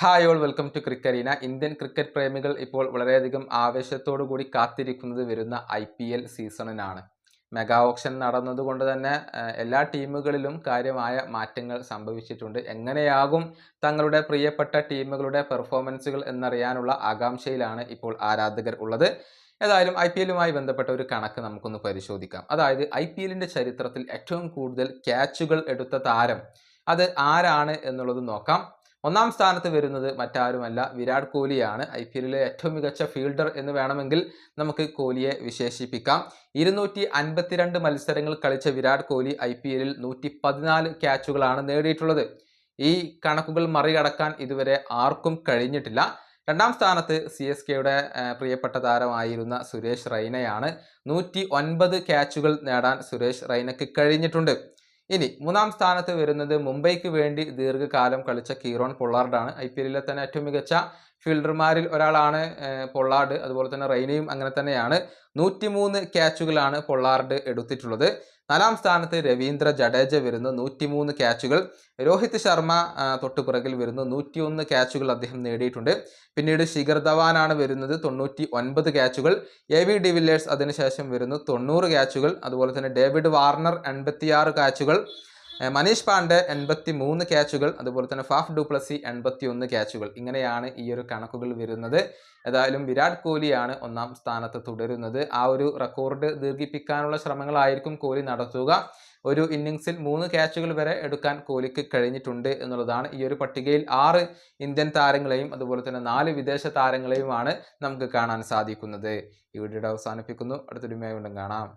Hi all welcome to ക്രിക്കറീന. Indian cricket പ്രേമികൾ ഇപ്പോൾ വളരെയധികം ആവേശത്തോടു കൂടി കാത്തിരിക്കുന്നത് വരുന്ന IPL സീസണിനാണ്. മെഗാ ഓപ്ഷൻ നടന്നതുകൊണ്ട് തന്നെ എല്ലാ ടീമുകളിലും കാര്യമായ മാറ്റങ്ങൾ സംഭവിച്ചിട്ടുണ്ട്. എങ്ങനെയാകും തങ്ങളുടെ പ്രിയപ്പെട്ട ടീമുകളുടെ പെർഫോമൻസുകൾ എന്നറിയാനുള്ള ആകാംക്ഷയിലാണ് ഇപ്പോൾ ആരാധകർ ഉള്ളത്. ഏതായാലും IPLുമായി ബന്ധപ്പെട്ട ഒരു കണക്ക് നമുക്കൊന്ന് പരിശോധിക്കാം. അതായത് IPLിൻ്റെ ചരിത്രത്തിൽ ഏറ്റവും കൂടുതൽ ക്യാച്ചുകൾ എടുത്ത താരം അത് ആരാണ് എന്നുള്ളത് നോക്കാം. ഒന്നാം സ്ഥാനത്ത് വരുന്നത് മറ്റാരുമല്ല, വിരാട് കോഹ്ലിയാണ്. IPLിലെ ഏറ്റവും മികച്ച ഫീൽഡർ എന്ന് വേണമെങ്കിൽ നമുക്ക് കോഹ്ലിയെ വിശേഷിപ്പിക്കാം. 252 മത്സരങ്ങൾ കളിച്ച വിരാട് കോഹ്ലി IPLിൽ 114 ക്യാച്ചുകളാണ് നേടിയിട്ടുള്ളത്. ഈ കണക്കുകൾ മറികടക്കാൻ ഇതുവരെ ആർക്കും കഴിഞ്ഞിട്ടില്ല. രണ്ടാം സ്ഥാനത്ത് CSKയുടെ പ്രിയപ്പെട്ട താരമായിരുന്ന സുരേഷ് റെയ്നയാണ്. 109 ക്യാച്ചുകൾ നേടാൻ സുരേഷ് റെയ്നയ്ക്ക് കഴിഞ്ഞിട്ടുണ്ട്. ഇനി മൂന്നാം സ്ഥാനത്ത് വരുന്നത് മുംബൈക്ക് വേണ്ടി ദീർഘകാലം കളിച്ച കീറോൺ പൊള്ളാർഡാണ്. IPLിലെ തന്നെ ഏറ്റവും മികച്ച ഫീൽഡർമാരിൽ ഒരാളാണ് പൊള്ളാർഡ്. അതുപോലെ തന്നെ റെയ്നയും അങ്ങനെ തന്നെയാണ്. 103 ക്യാച്ചുകളാണ് പൊള്ളാർഡ് എടുത്തിട്ടുള്ളത്. നാലാം സ്ഥാനത്ത് രവീന്ദ്ര ജഡേജ വരുന്നു, 103 ക്യാച്ചുകൾ. രോഹിത് ശർമ്മ തൊട്ടുപിറകിൽ വരുന്നു, 101 ക്യാച്ചുകൾ അദ്ദേഹം നേടിയിട്ടുണ്ട്. പിന്നീട് ശിഖർ ധവാനാണ് വരുന്നത്, 99 ക്യാച്ചുകൾ. AB ഡിവില്ലിയേഴ്സ് അതിനുശേഷം വരുന്നു, 90 ക്യാച്ചുകൾ. അതുപോലെ തന്നെ ഡേവിഡ് വാർണർ 86 ക്യാച്ചുകൾ. മനീഷ് പാണ്ഡെ 83 ക്യാച്ചുകൾ. അതുപോലെ തന്നെ ഫാഫ് ഡു പ്ലസി 81 ക്യാച്ചുകൾ. ഇങ്ങനെയാണ് ഈ ഒരു കണക്കുകൾ വരുന്നത്. ഏതായാലും വിരാട് കോഹ്ലിയാണ് ഒന്നാം സ്ഥാനത്ത് തുടരുന്നത്. ആ ഒരു റെക്കോർഡ് ദീർഘിപ്പിക്കാനുള്ള ശ്രമങ്ങളായിരിക്കും കോഹ്ലി നടത്തുക. ഒരു ഇന്നിങ്സിൽ 3 ക്യാച്ചുകൾ വരെ എടുക്കാൻ കോഹ്ലിക്ക് കഴിഞ്ഞിട്ടുണ്ട് എന്നുള്ളതാണ്. ഈ ഒരു പട്ടികയിൽ 6 ഇന്ത്യൻ താരങ്ങളെയും അതുപോലെ തന്നെ 4 വിദേശ താരങ്ങളെയുമാണ് നമുക്ക് കാണാൻ സാധിക്കുന്നത്. ഈ വീഡിയോ അവസാനിപ്പിക്കുന്നു. അടുത്തൊരു വീഡിയോയിൽ വീണ്ടും കാണാം.